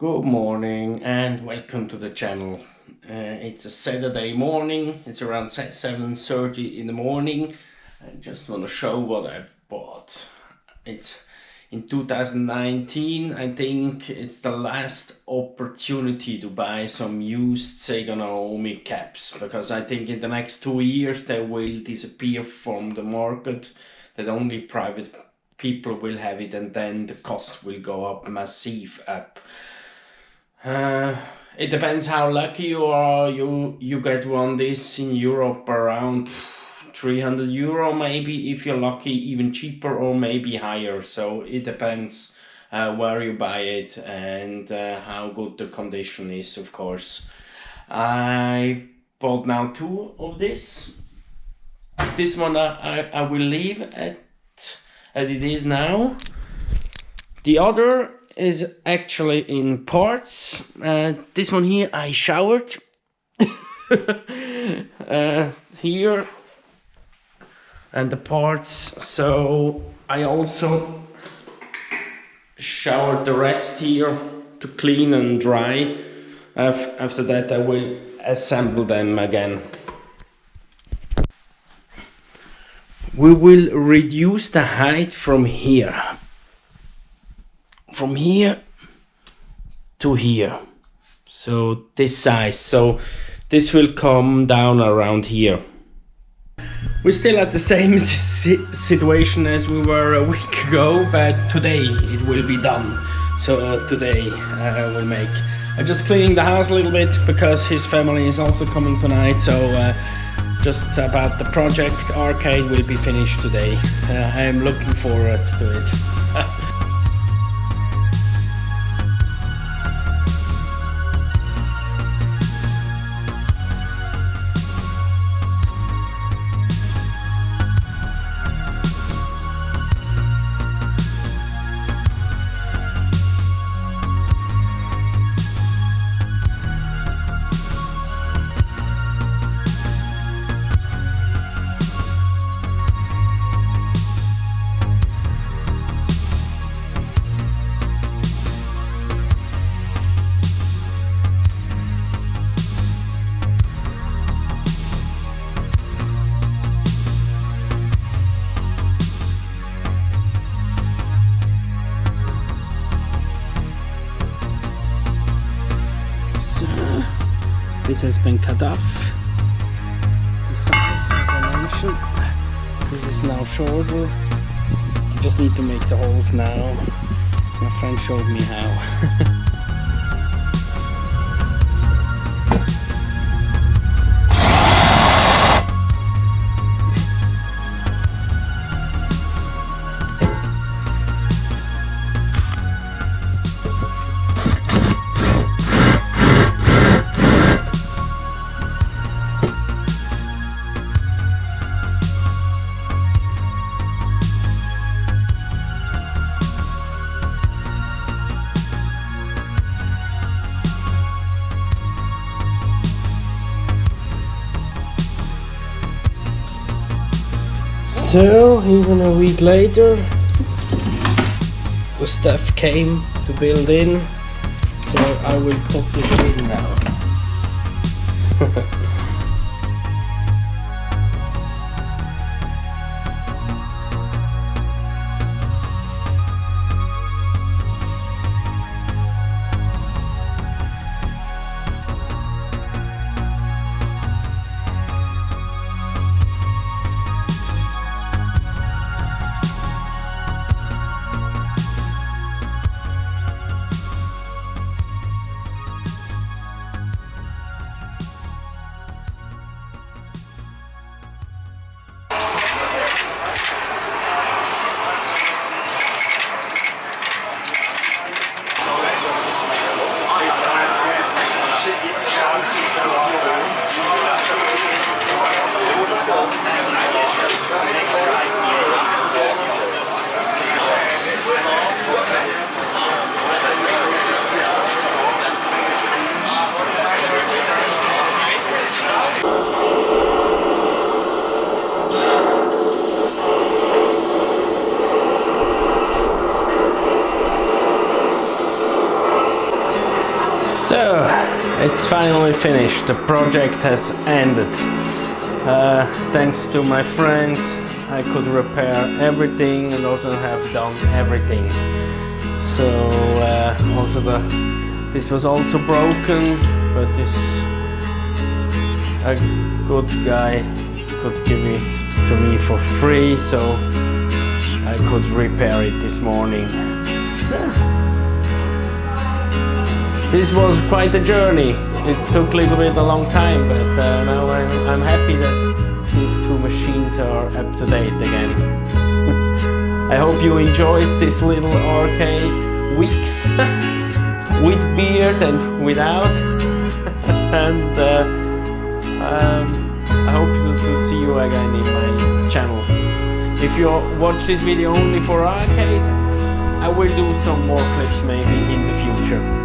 Good morning and welcome to the channel. It's a Saturday morning. It's around 7:30 in the morning. I just want to show what I bought. It's in 2019. I think it's the last opportunity to buy some used Sega Naomi caps, because I think in the next 2 years they will disappear from the market, that only private people will have it, and then the cost will go up massive up. It depends how lucky you are. You get one this in Europe around 300 euro, maybe if you're lucky, even cheaper or maybe higher. So it depends where you buy it and how good the condition is, of course. I bought now two of this. This one I will leave at it is now. The other is actually in parts. This one here I showered here, and the parts, so I also showered the rest here to clean and dry. After that I will assemble them again. We will reduce the height from here to here, so this size, so this will come down around here. We're still at the same situation as we were a week ago, but today it will be done. So today I will make, I'm just cleaning the house a little bit because his family is also coming tonight, so just about the project arcade will be finished today. I am looking forward to it. This has been cut off, the size as I mentioned. This is now shorter. I just need to make the holes now. My friend showed me how. So, even a week later, the stuff came to build in, so I will put this in now. So it's finally finished. The project has ended. Thanks to my friends, I could repair everything and also have done everything. So also this was also broken, but this a good guy could give it to me for free, so I could repair it this morning. So, this was quite a journey. It took a little bit a long time, but now I'm happy that these two machines are up to date again. I hope you enjoyed this little arcade weeks with beard and without. And I hope to see you again in my channel. If you watch this video only for arcade, I will do some more clips maybe in the future.